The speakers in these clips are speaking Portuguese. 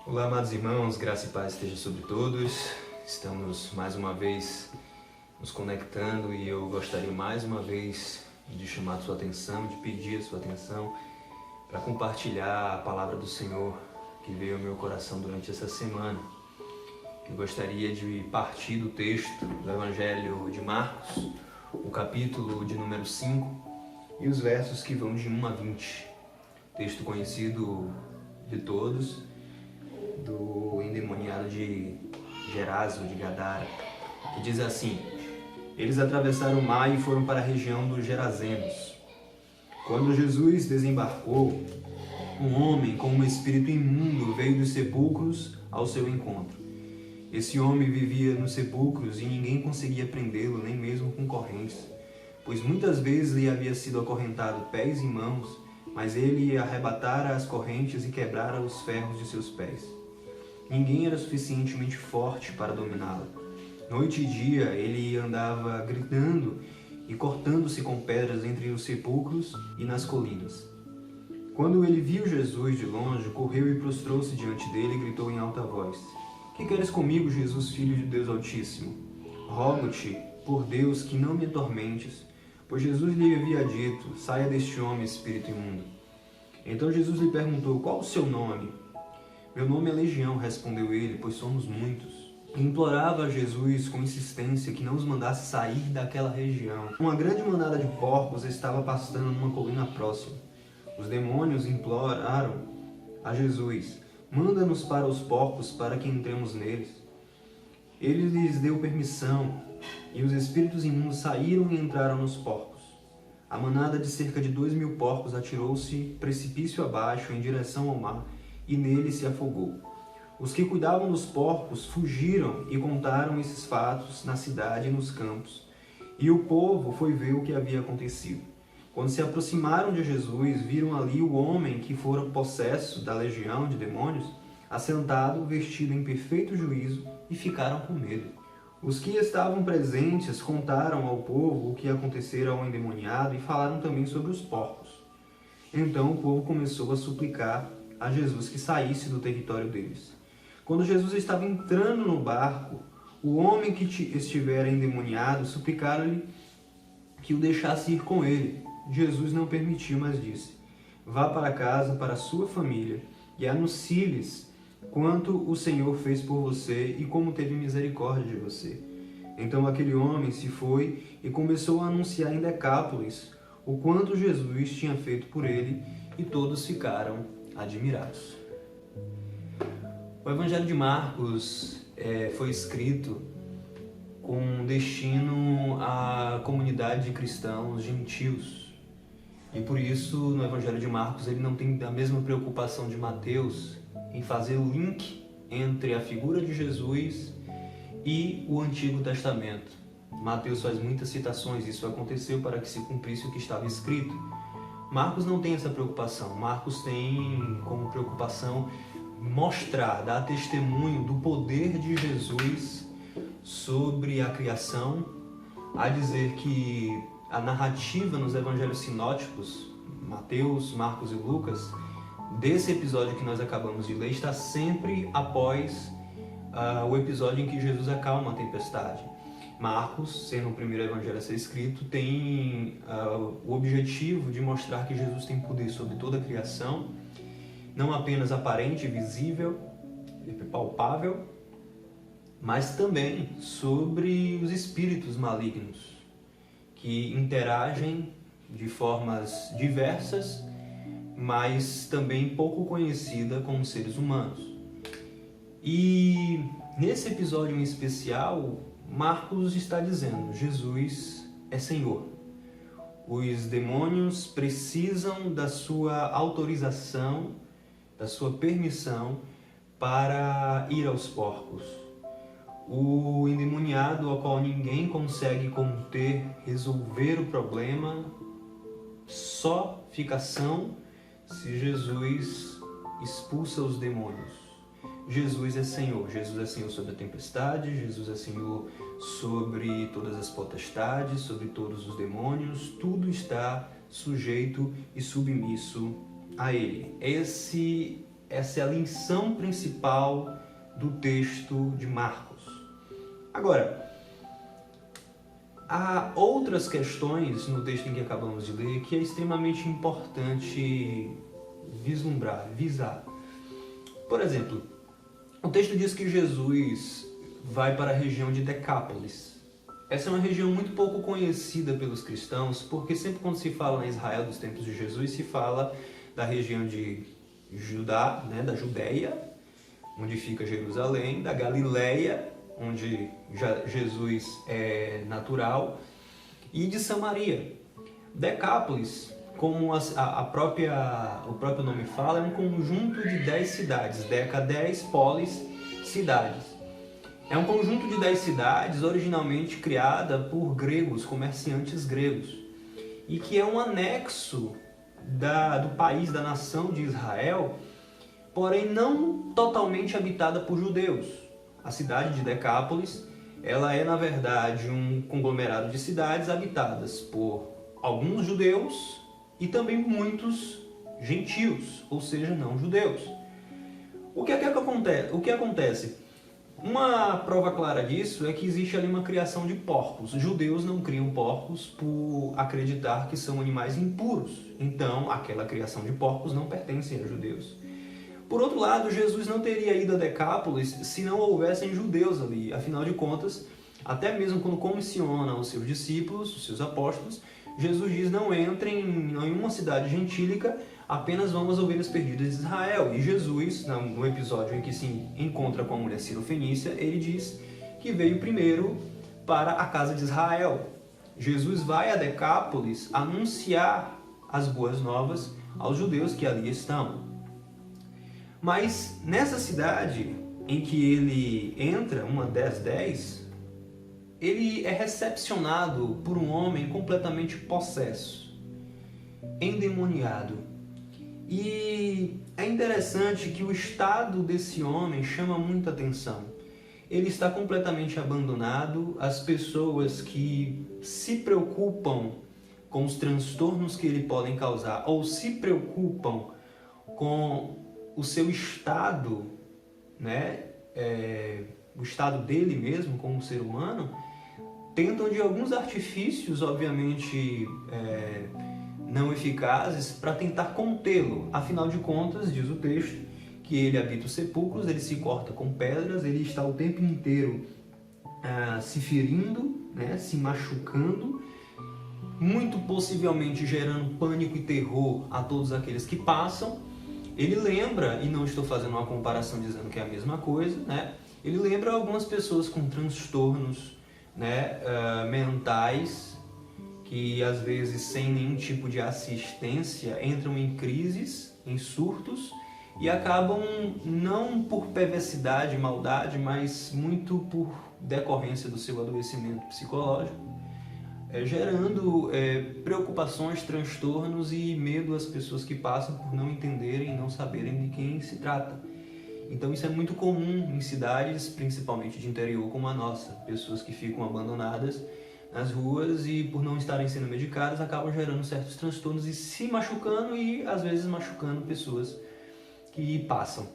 Olá, amados irmãos, graça e paz esteja sobre todos. Estamos mais uma vez nos conectando e eu gostaria mais uma vez de chamar a sua atenção, de pedir a sua atenção para compartilhar a palavra do Senhor que veio ao meu coração durante essa semana. Eu gostaria de partir do texto do Evangelho de Marcos, o capítulo de número 5 e os versos que vão de 1 a 20. Texto conhecido de todos, do endemoniado de Gerásio de Gadara, que diz assim: eles atravessaram o mar e foram para a região dos Gerazenos. Quando Jesus desembarcou, um homem com um espírito imundo veio dos sepulcros ao seu encontro. Esse homem vivia nos sepulcros e ninguém conseguia prendê-lo, nem mesmo com correntes, pois muitas vezes lhe havia sido acorrentado pés e mãos, mas ele arrebatara as correntes e quebrara os ferros de seus pés. Ninguém era suficientemente forte para dominá-lo. Noite e dia ele andava gritando e cortando-se com pedras entre os sepulcros e nas colinas. Quando ele viu Jesus de longe, correu e prostrou-se diante dele e gritou em alta voz: Que queres comigo, Jesus, Filho de Deus Altíssimo? Rogo-te, por Deus, que não me atormentes. Pois Jesus lhe havia dito: Saia deste homem, espírito imundo. Então Jesus lhe perguntou: Qual o seu nome? Meu nome é Legião, respondeu ele, pois somos muitos. E implorava a Jesus com insistência que não os mandasse sair daquela região. Uma grande manada de porcos estava pastando numa colina próxima. Os demônios imploraram a Jesus: Manda-nos para os porcos para que entremos neles. Ele lhes deu permissão, e os espíritos imundos saíram e entraram nos porcos. A manada de cerca de 2.000 porcos atirou-se precipício abaixo em direção ao mar, e nele se afogou. Os que cuidavam dos porcos fugiram e contaram esses fatos na cidade e nos campos. E o povo foi ver o que havia acontecido. Quando se aproximaram de Jesus, viram ali o homem que fora possesso da legião de demônios, assentado, vestido em perfeito juízo, e ficaram com medo. Os que estavam presentes contaram ao povo o que acontecera ao endemoniado e falaram também sobre os porcos. Então o povo começou a suplicar a Jesus que saísse do território deles. Quando Jesus estava entrando no barco, o homem que estivera endemoniado suplicaram-lhe que o deixasse ir com ele. Jesus não permitiu, mas disse: Vá para casa, para a sua família, e anuncie-lhes quanto o Senhor fez por você e como teve misericórdia de você. Então aquele homem se foi e começou a anunciar em Decápolis o quanto Jesus tinha feito por ele, e todos ficaram admirados. O Evangelho de Marcos foi escrito com destino à comunidade de cristãos gentios. E por isso, no Evangelho de Marcos, ele não tem a mesma preocupação de Mateus em fazer o link entre a figura de Jesus e o Antigo Testamento. Mateus faz muitas citações, isso aconteceu para que se cumprisse o que estava escrito. Marcos não tem essa preocupação. Marcos tem como preocupação mostrar, dar testemunho do poder de Jesus sobre a criação, a dizer que a narrativa nos evangelhos sinóticos, Mateus, Marcos e Lucas, desse episódio que nós acabamos de ler, está sempre após o episódio em que Jesus acalma a tempestade. Marcos, sendo o primeiro evangelho a ser escrito, tem o objetivo de mostrar que Jesus tem poder sobre toda a criação, não apenas aparente, visível, palpável, mas também sobre os espíritos malignos, que interagem de formas diversas, mas também pouco conhecidas com os seres humanos. E nesse episódio em especial, Marcos está dizendo: Jesus é Senhor. Os demônios precisam da sua autorização, da sua permissão para ir aos porcos. O endemoniado, ao qual ninguém consegue conter, resolver o problema, só fica são se Jesus expulsa os demônios. Jesus é Senhor sobre a tempestade, Jesus é Senhor sobre todas as potestades, sobre todos os demônios, tudo está sujeito e submisso a Ele. Essa é a lição principal do texto de Marcos. Agora, há outras questões no texto em que acabamos de ler que é extremamente importante visar. Por exemplo, o texto diz que Jesus vai para a região de Decápolis. Essa é uma região muito pouco conhecida pelos cristãos, porque sempre quando se fala em Israel dos tempos de Jesus, se fala da região de Judá, né, da Judéia, onde fica Jerusalém, da Galileia, onde Jesus é natural, e de Samaria. Decápolis, como o próprio nome fala, é um conjunto de 10 cidades. Deca, 10, polis, cidades. É um conjunto de 10 cidades originalmente criada por gregos, comerciantes gregos, e que é um anexo do país, da nação de Israel, porém não totalmente habitada por judeus. A cidade de Decápolis, ela é na verdade um conglomerado de cidades habitadas por alguns judeus e também muitos gentios, ou seja, não judeus. O que acontece? Uma prova clara disso é que existe ali uma criação de porcos. Judeus não criam porcos por acreditar que são animais impuros. Então, aquela criação de porcos não pertence a judeus. Por outro lado, Jesus não teria ido a Decápolis se não houvessem judeus ali. Afinal de contas, até mesmo quando comissiona os seus discípulos, os seus apóstolos, Jesus diz: não entrem em nenhuma cidade gentílica, apenas vão às ovelhas perdidas de Israel. E Jesus, no episódio em que se encontra com a mulher Sirofenícia, ele diz que veio primeiro para a casa de Israel. Jesus vai a Decápolis anunciar as boas novas aos judeus que ali estão. Mas nessa cidade em que ele entra, uma das 10, ele é recepcionado por um homem completamente possesso, endemoniado. E é interessante que o estado desse homem chama muita atenção. Ele está completamente abandonado. As pessoas que se preocupam com os transtornos que ele pode causar ou se preocupam com o seu estado, né, o estado dele mesmo como ser humano, tentam de alguns artifícios, obviamente não eficazes, para tentar contê-lo. Afinal de contas, diz o texto, que ele habita os sepulcros, ele se corta com pedras, ele está o tempo inteiro se ferindo, né, se machucando, muito possivelmente gerando pânico e terror a todos aqueles que passam. Ele lembra, e não estou fazendo uma comparação dizendo que é a mesma coisa, né? Ele lembra algumas pessoas com transtornos, né, mentais, que às vezes sem nenhum tipo de assistência entram em crises, em surtos, e acabam não por perversidade, maldade, mas muito por decorrência do seu adoecimento psicológico, gerando preocupações, transtornos e medo às pessoas que passam por não entenderem, não saberem de quem se trata. Então isso é muito comum em cidades, principalmente de interior como a nossa. Pessoas que ficam abandonadas nas ruas e por não estarem sendo medicadas acabam gerando certos transtornos e se machucando e às vezes machucando pessoas que passam.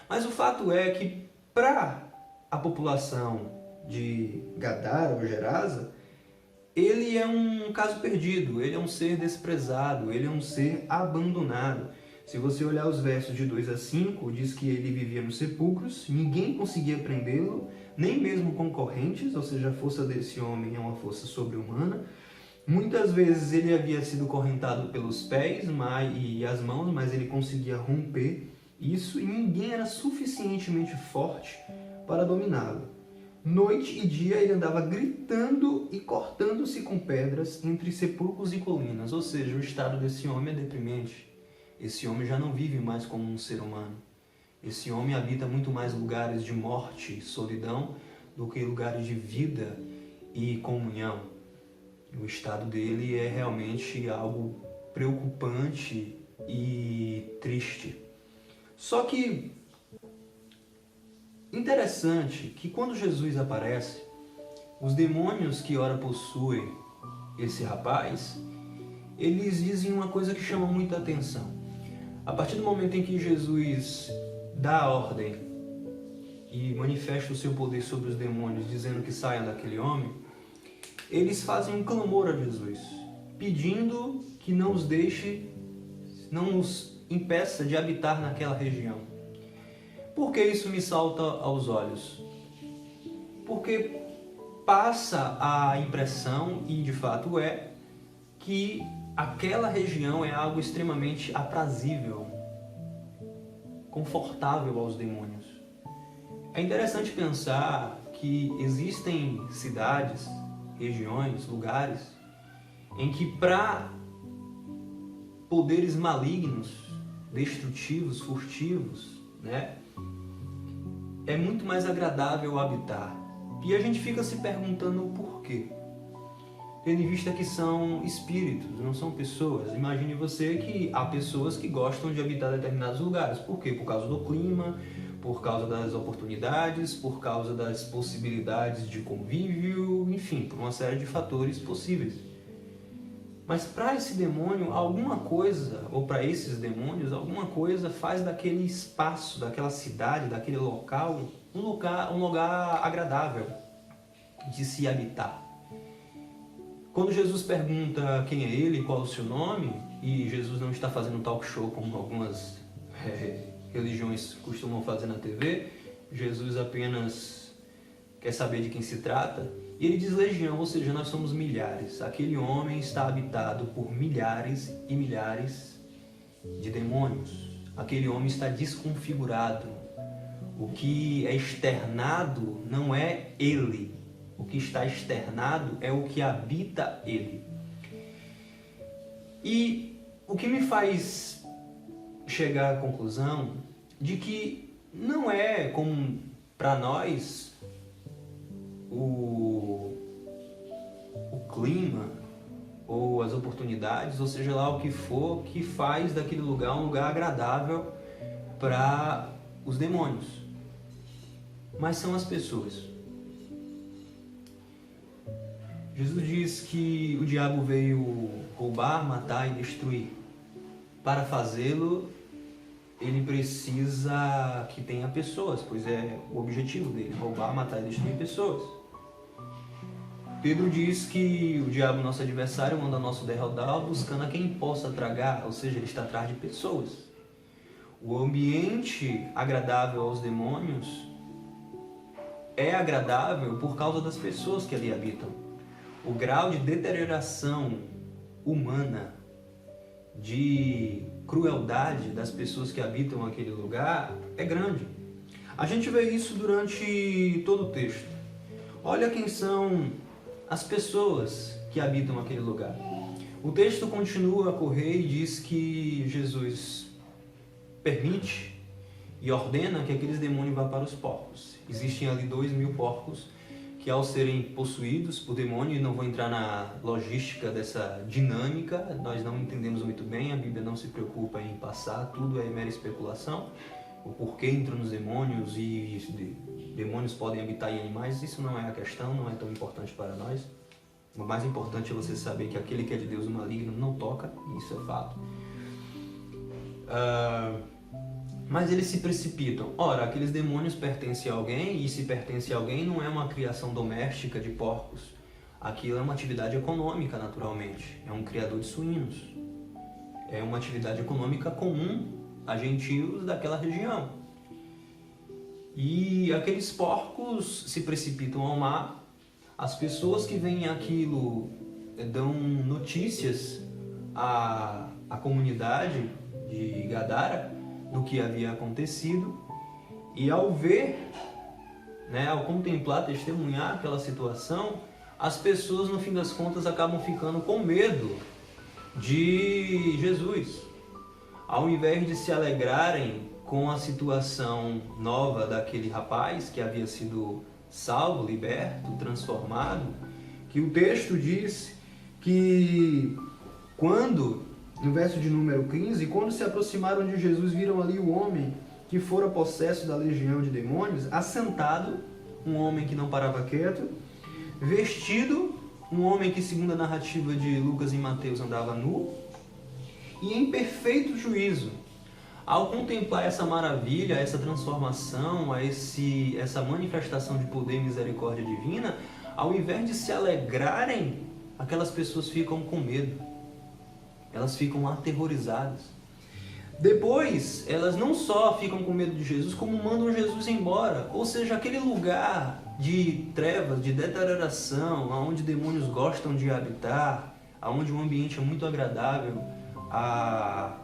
Mas o fato é que para a população de Gadara ou Gerasa, ele é um caso perdido, ele é um ser desprezado, ele é um ser abandonado. Se você olhar os versos de 2 a 5, diz que ele vivia nos sepulcros, ninguém conseguia prendê-lo, nem mesmo concorrentes, ou seja, a força desse homem é uma força sobre-humana. Muitas vezes ele havia sido correntado pelos pés e as mãos, mas ele conseguia romper isso e ninguém era suficientemente forte para dominá-lo. Noite e dia ele andava gritando e cortando-se com pedras entre sepulcros e colinas, ou seja, o estado desse homem é deprimente. Esse homem já não vive mais como um ser humano. Esse homem habita muito mais lugares de morte e solidão do que lugares de vida e comunhão. O estado dele é realmente algo preocupante e triste. Só que interessante que quando Jesus aparece, os demônios que ora possuem esse rapaz, eles dizem uma coisa que chama muita atenção. A partir do momento em que Jesus dá a ordem e manifesta o seu poder sobre os demônios, dizendo que saiam daquele homem, eles fazem um clamor a Jesus, pedindo que não os deixe, não os impeça de habitar naquela região. Por que isso me salta aos olhos? Porque passa a impressão, e de fato é, que aquela região é algo extremamente aprazível, confortável aos demônios. É interessante pensar que existem cidades, regiões, lugares, em que para poderes malignos, destrutivos, furtivos, né, é muito mais agradável habitar. E a gente fica se perguntando o porquê. Tendo em vista que são espíritos, não são pessoas. Imagine você que há pessoas que gostam de habitar determinados lugares. Por quê? Por causa do clima, por causa das oportunidades, por causa das possibilidades de convívio, enfim, por uma série de fatores possíveis. Mas para esse demônio, alguma coisa, ou para esses demônios, alguma coisa faz daquele espaço, daquela cidade, daquele local, um lugar agradável de se habitar. Quando Jesus pergunta quem é ele, qual é o seu nome, e Jesus não está fazendo um talk show como algumas religiões costumam fazer na TV, Jesus apenas quer saber de quem se trata, e ele diz legião, ou seja, nós somos milhares. Aquele homem está habitado por milhares e milhares de demônios. Aquele homem está desconfigurado. O que é externado não é ele. O que está externado é o que habita ele. E o que me faz chegar à conclusão de que não é como para nós o clima ou as oportunidades, ou seja lá o que for, que faz daquele lugar um lugar agradável para os demônios. Mas são as pessoas. Jesus diz que o diabo veio roubar, matar e destruir. Para fazê-lo, ele precisa que tenha pessoas, pois é o objetivo dele, roubar, matar e destruir pessoas. Pedro diz que o diabo, nosso adversário, manda nosso derrodar buscando a quem possa tragar, ou seja, ele está atrás de pessoas. O ambiente agradável aos demônios é agradável por causa das pessoas que ali habitam. O grau de deterioração humana, de crueldade das pessoas que habitam aquele lugar é grande. A gente vê isso durante todo o texto. Olha quem são as pessoas que habitam aquele lugar. O texto continua a correr e diz que Jesus permite e ordena que aqueles demônios vá para os porcos. Existem ali 2.000 porcos que, ao serem possuídos por demônio, e não vou entrar na logística dessa dinâmica, nós não entendemos muito bem, a Bíblia não se preocupa em passar, tudo é mera especulação. O porquê entram nos demônios e demônios podem habitar em animais, isso não é a questão, não é tão importante para nós. O mais importante é você saber que aquele que é de Deus, o maligno, não toca, isso é fato. Mas eles se precipitam. Ora, aqueles demônios pertencem a alguém, e se pertence a alguém não é uma criação doméstica de porcos. Aquilo é uma atividade econômica, naturalmente. É um criador de suínos. É uma atividade econômica comum a gentios daquela região. E aqueles porcos se precipitam ao mar. As pessoas que veem aquilo dão notícias à comunidade de Gadara do que havia acontecido, e ao ver, ao contemplar, testemunhar aquela situação, as pessoas no fim das contas acabam ficando com medo de Jesus. Ao invés de se alegrarem com a situação nova daquele rapaz que havia sido salvo, liberto, transformado, que o texto diz que quando, no verso de número 15, quando se aproximaram de Jesus, viram ali o homem que fora possesso da legião de demônios, assentado, um homem que não parava quieto, vestido, um homem que, segundo a narrativa de Lucas e Mateus, andava nu, e em perfeito juízo. ao contemplar essa maravilha, essa transformação, essa manifestação de poder e misericórdia divina, ao invés de se alegrarem, aquelas pessoas ficam com medo. Elas ficam aterrorizadas. Depois, elas não só ficam com medo de Jesus, como mandam Jesus embora. Ou seja, aquele lugar de trevas, de deterioração, onde demônios gostam de habitar, onde o ambiente é muito agradável a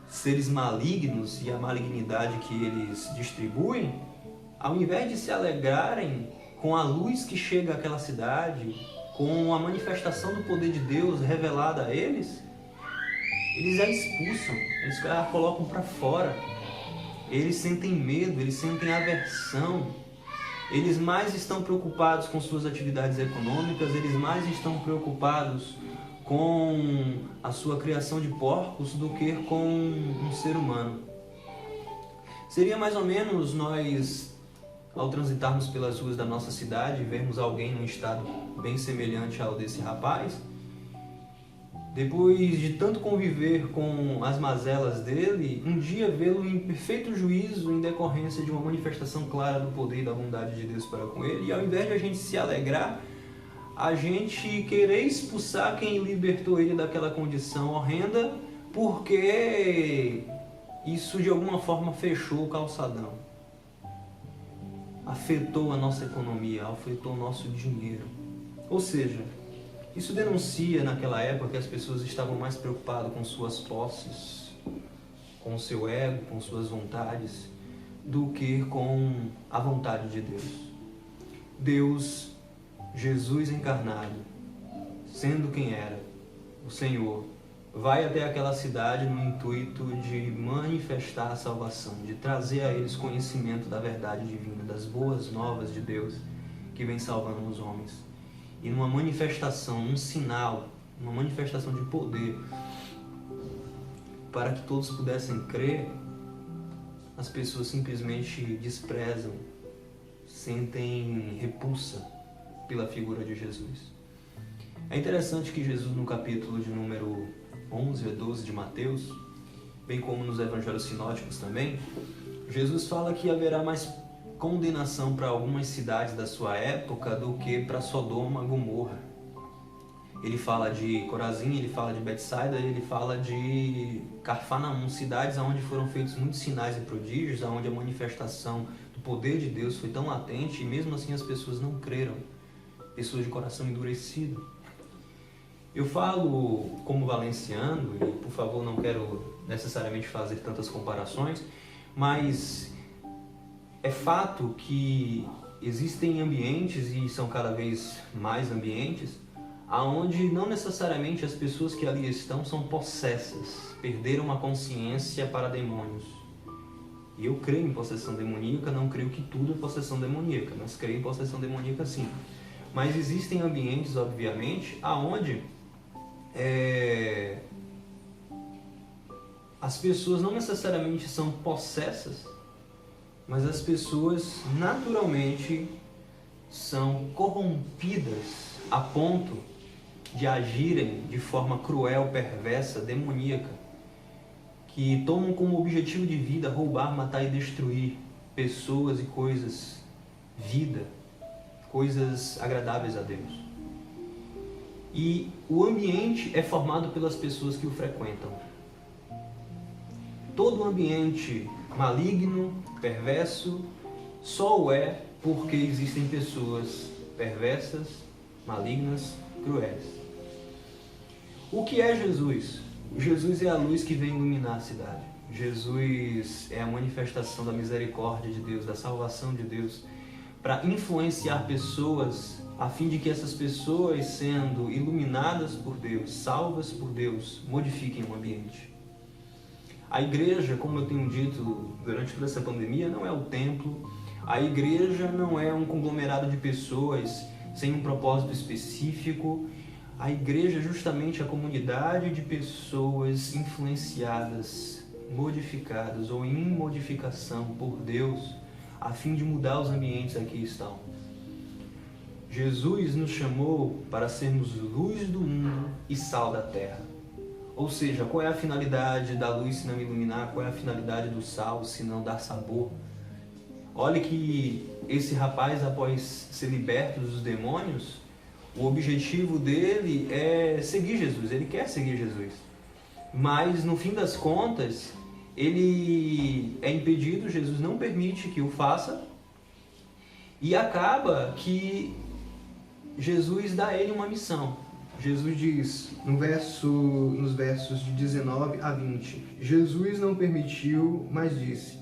seres malignos e a malignidade que eles distribuem, ao invés de se alegrarem com a luz que chega àquela cidade, com a manifestação do poder de Deus revelada a eles a expulsam, eles a colocam para fora. Eles sentem medo, eles sentem aversão. Eles mais estão preocupados com suas atividades econômicas, eles mais estão preocupados com a sua criação de porcos do que com um ser humano. Seria mais ou menos nós, ao transitarmos pelas ruas da nossa cidade, vermos alguém num estado bem semelhante ao desse rapaz, depois de tanto conviver com as mazelas dele, um dia vê-lo em perfeito juízo em decorrência de uma manifestação clara do poder e da bondade de Deus para com ele, e ao invés de a gente se alegrar, a gente querer expulsar quem libertou ele daquela condição horrenda, porque isso de alguma forma fechou o calçadão, afetou a nossa economia, afetou o nosso dinheiro. Ou seja, isso denuncia naquela época que as pessoas estavam mais preocupadas com suas posses, com o seu ego, com suas vontades, do que com a vontade de Deus. Deus, Jesus encarnado, sendo quem era, o Senhor, vai até aquela cidade no intuito de manifestar a salvação, de trazer a eles conhecimento da verdade divina, das boas novas de Deus que vem salvando os homens. E numa manifestação, um sinal, uma manifestação de poder, para que todos pudessem crer, as pessoas simplesmente desprezam, sentem repulsa pela figura de Jesus. É interessante que Jesus, no capítulo de número 11 a 12 de Mateus, bem como nos evangelhos sinóticos também, Jesus fala que haverá mais condenação para algumas cidades da sua época do que para Sodoma e Gomorra. Ele fala de Corazim, ele fala de Betsaida, ele fala de Cafarnaum, cidades onde foram feitos muitos sinais e prodígios, onde a manifestação do poder de Deus foi tão latente e mesmo assim as pessoas não creram, pessoas de coração endurecido. Eu falo como valenciano, e por favor não quero necessariamente fazer tantas comparações, mas é fato que existem ambientes, e são cada vez mais ambientes, onde não necessariamente as pessoas que ali estão são possessas, perderam a consciência para demônios. E eu creio em possessão demoníaca, não creio que tudo é possessão demoníaca, mas creio em possessão demoníaca sim. Mas existem ambientes, obviamente, onde as pessoas não necessariamente são possessas, mas as pessoas naturalmente são corrompidas a ponto de agirem de forma cruel, perversa, demoníaca, que tomam como objetivo de vida roubar, matar e destruir pessoas e coisas, vida, coisas agradáveis a Deus. E o ambiente é formado pelas pessoas que o frequentam. Todo ambiente maligno, perverso, só o é porque existem pessoas perversas, malignas, cruéis. O que é Jesus? Jesus é a luz que vem iluminar a cidade. Jesus é a manifestação da misericórdia de Deus, da salvação de Deus, para influenciar pessoas, a fim de que essas pessoas, sendo iluminadas por Deus, salvas por Deus, modifiquem o ambiente. A igreja, como eu tenho dito durante toda essa pandemia, não é o templo. A igreja não é um conglomerado de pessoas sem um propósito específico. A igreja é justamente a comunidade de pessoas influenciadas, modificadas ou em modificação por Deus, a fim de mudar os ambientes que aqui estão. Jesus nos chamou para sermos luz do mundo e sal da terra. Ou seja, qual é a finalidade da luz se não iluminar? Qual é a finalidade do sal se não dar sabor? Olha que esse rapaz, após ser liberto dos demônios, o objetivo dele é seguir Jesus, ele quer seguir Jesus. Mas, no fim das contas, ele é impedido, Jesus não permite que o faça, e acaba que Jesus dá a ele uma missão. Jesus diz, nos versos de 19 a 20, Jesus não permitiu, mas disse,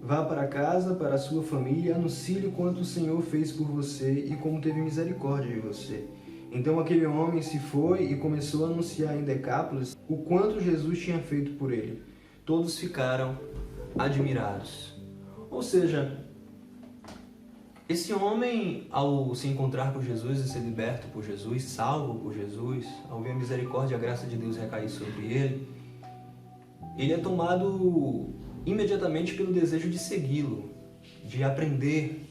vá para casa, para a sua família, e anuncie-lhe quanto o Senhor fez por você e como teve misericórdia de você. Então aquele homem se foi e começou a anunciar em Decápolis o quanto Jesus tinha feito por ele. Todos ficaram admirados. Ou seja, esse homem, ao se encontrar com Jesus e ser liberto por Jesus, salvo por Jesus, ao ver a misericórdia e a graça de Deus recair sobre ele, ele é tomado imediatamente pelo desejo de segui-lo, de aprender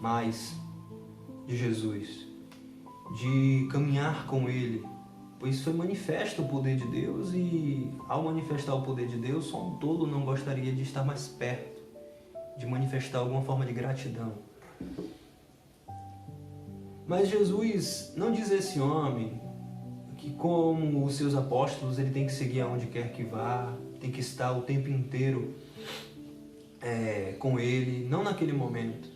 mais de Jesus, de caminhar com ele, pois foi manifesto o poder de Deus e, ao manifestar o poder de Deus, só um tolo não gostaria de estar mais perto, de manifestar alguma forma de gratidão. Mas Jesus não diz a esse homem que, como os seus apóstolos, ele tem que seguir aonde quer que vá, tem que estar o tempo inteiro com ele, não naquele momento.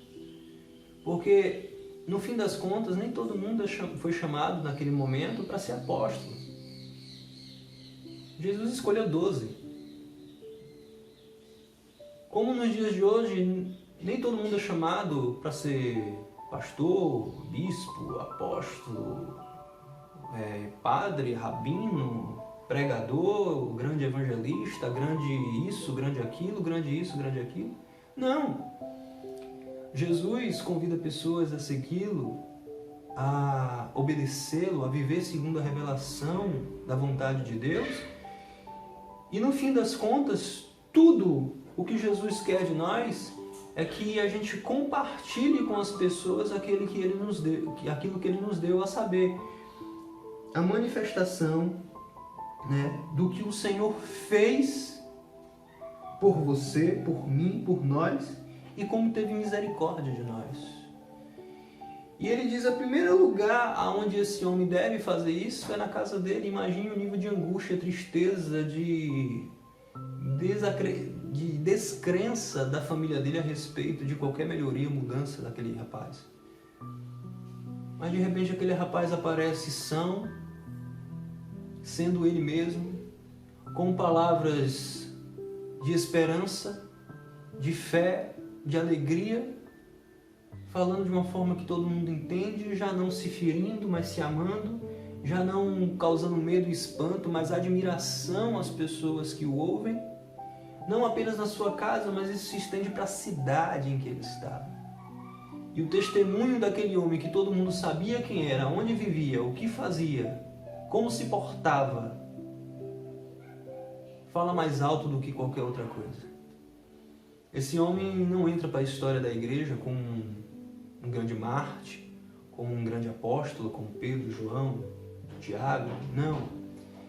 Porque, no fim das contas, nem todo mundo foi chamado naquele momento para ser apóstolo. Jesus escolheu 12. Como nos dias de hoje, nem todo mundo é chamado para ser pastor, bispo, apóstolo, padre, rabino, pregador, grande evangelista, grande isso, grande aquilo, grande isso, grande aquilo. Não. Jesus convida pessoas a segui-lo, a obedecê-lo, a viver segundo a revelação da vontade de Deus. E no fim das contas, tudo o que Jesus quer de nós é que a gente compartilhe com as pessoas aquilo que ele nos deu, a saber, a manifestação, do que o Senhor fez por você, por mim, por nós, e como teve misericórdia de nós. E ele diz, o primeiro lugar aonde esse homem deve fazer isso é na casa dele. Imagine o nível de angústia, tristeza, de descrença da família dele a respeito de qualquer melhoria, mudança daquele rapaz. Mas de repente aquele rapaz aparece são, sendo ele mesmo, com palavras de esperança, de fé, de alegria, falando de uma forma que todo mundo entende, já não se ferindo, mas se amando, já não causando medo e espanto, mas admiração às pessoas que o ouvem, não apenas na sua casa, mas isso se estende para a cidade em que ele estava. E o testemunho daquele homem que todo mundo sabia quem era, onde vivia, o que fazia, como se portava, fala mais alto do que qualquer outra coisa. Esse homem não entra para a história da igreja como um grande mártir, como um grande apóstolo, como Pedro, João, Tiago, não.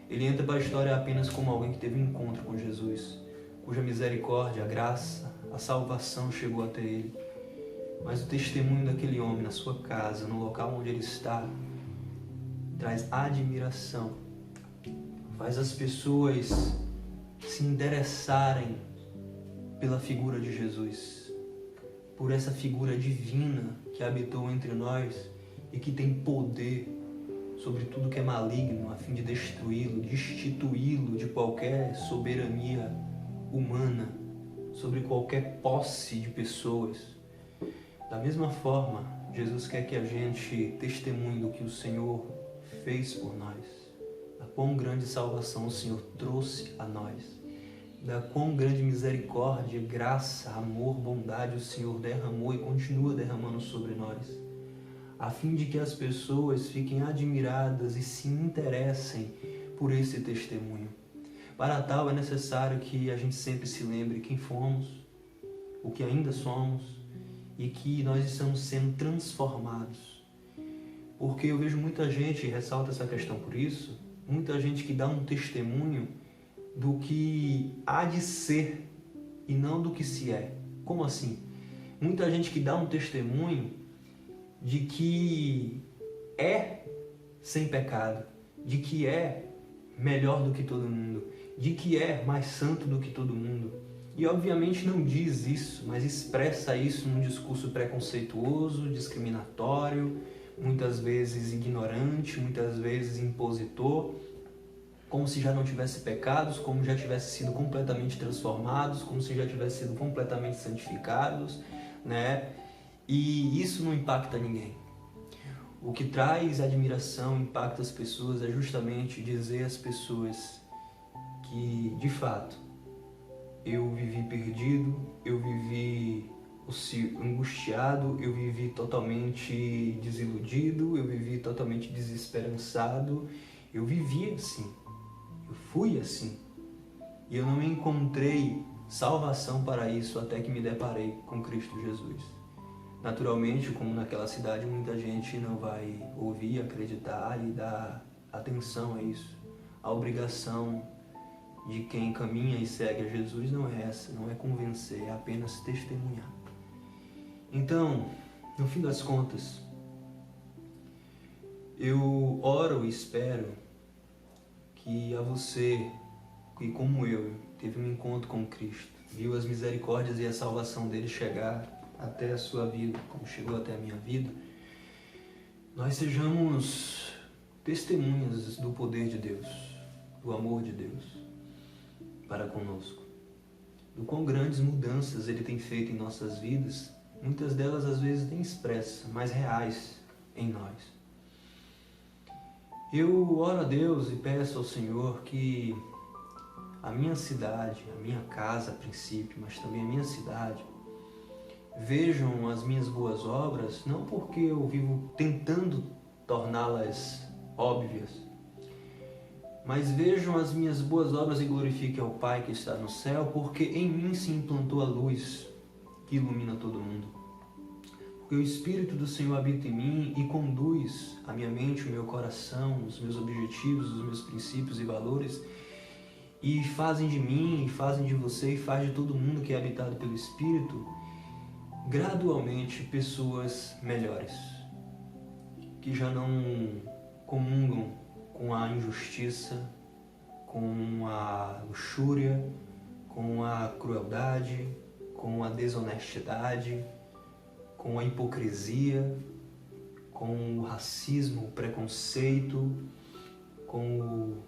Ele entra para a história apenas como alguém que teve um encontro com Jesus, cuja misericórdia, a graça, a salvação chegou até ele. Mas o testemunho daquele homem na sua casa, no local onde ele está, traz admiração, faz as pessoas se interessarem pela figura de Jesus, por essa figura divina que habitou entre nós e que tem poder sobre tudo que é maligno, a fim de destruí-lo, destituí-lo de qualquer soberania humana, sobre qualquer posse de pessoas. Da mesma forma, Jesus quer que a gente testemunhe do que o Senhor fez por nós, da quão grande salvação o Senhor trouxe a nós, da quão grande misericórdia, graça, amor, bondade o Senhor derramou e continua derramando sobre nós, a fim de que as pessoas fiquem admiradas e se interessem por esse testemunho. Para tal é necessário que a gente sempre se lembre quem fomos, o que ainda somos e que nós estamos sendo transformados. Porque eu vejo muita gente, ressalta essa questão por isso, muita gente que dá um testemunho do que há de ser e não do que se é. Como assim? Muita gente que dá um testemunho de que é sem pecado, de que é melhor do que todo mundo, de que é mais santo do que todo mundo. E obviamente não diz isso, mas expressa isso num discurso preconceituoso, discriminatório, muitas vezes ignorante, muitas vezes impositor, como se já não tivesse pecados, como já tivesse sido completamente transformados, como se já tivesse sido completamente santificados, né? E isso não impacta ninguém. O que traz admiração, impacta as pessoas, é justamente dizer às pessoas que, de fato, eu vivi perdido, eu vivi angustiado, eu vivi totalmente desiludido, eu vivi totalmente desesperançado, eu vivi assim, eu fui assim. E eu não encontrei salvação para isso até que me deparei com Cristo Jesus. Naturalmente, como naquela cidade, muita gente não vai ouvir, acreditar e dar atenção a isso. A obrigação de quem caminha e segue a Jesus não é essa, não é convencer, é apenas testemunhar. Então, no fim das contas, eu oro e espero que a você, que como eu, teve um encontro com Cristo, viu as misericórdias e a salvação dele chegar até a sua vida, como chegou até a minha vida, nós sejamos testemunhas do poder de Deus, do amor de Deus para conosco, do quão grandes mudanças Ele tem feito em nossas vidas, muitas delas às vezes nem expressas, mas reais em nós. Eu oro a Deus e peço ao Senhor que a minha cidade, a minha casa a princípio, mas também a minha cidade, vejam as minhas boas obras, não porque eu vivo tentando torná-las óbvias, mas vejam as minhas boas obras e glorifiquem ao Pai que está no céu, porque em mim se implantou a luz que ilumina todo mundo. Porque o Espírito do Senhor habita em mim e conduz a minha mente, o meu coração, os meus objetivos, os meus princípios e valores, e fazem de mim, e fazem de você, e faz de todo mundo que é habitado pelo Espírito, gradualmente pessoas melhores, que já não comungam com a injustiça, com a luxúria, com a crueldade, com a desonestidade, com a hipocrisia, com o racismo, o preconceito, com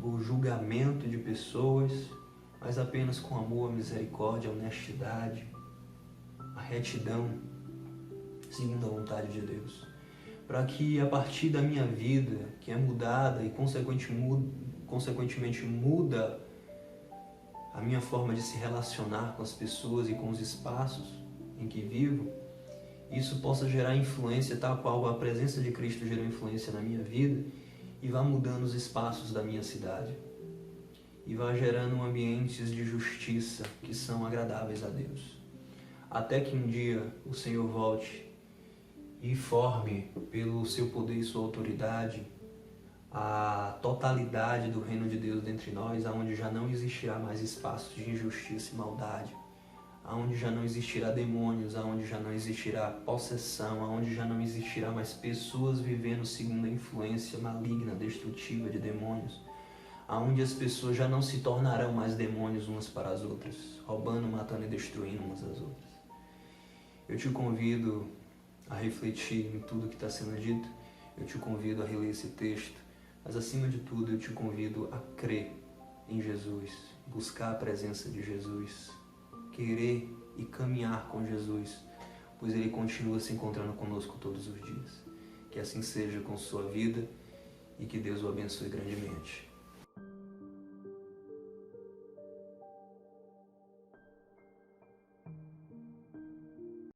o julgamento de pessoas, mas apenas com amor, misericórdia, honestidade, a retidão, segundo a vontade de Deus. Para que a partir da minha vida, que é mudada e consequentemente muda a minha forma de se relacionar com as pessoas e com os espaços em que vivo, isso possa gerar influência, tal qual a presença de Cristo gerou influência na minha vida, e vá mudando os espaços da minha cidade, e vá gerando ambientes de justiça que são agradáveis a Deus. Até que um dia o Senhor volte e forme, pelo seu poder e sua autoridade, a totalidade do reino de Deus dentre nós, aonde já não existirá mais espaços de injustiça e maldade, aonde já não existirá demônios, aonde já não existirá possessão, aonde já não existirá mais pessoas vivendo segundo a influência maligna, destrutiva de demônios, aonde as pessoas já não se tornarão mais demônios umas para as outras, roubando, matando e destruindo umas às outras. Eu te convido a refletir em tudo que está sendo dito, eu te convido a reler esse texto, mas acima de tudo eu te convido a crer em Jesus, buscar a presença de Jesus, querer e caminhar com Jesus, pois Ele continua se encontrando conosco todos os dias. Que assim seja com sua vida e que Deus o abençoe grandemente.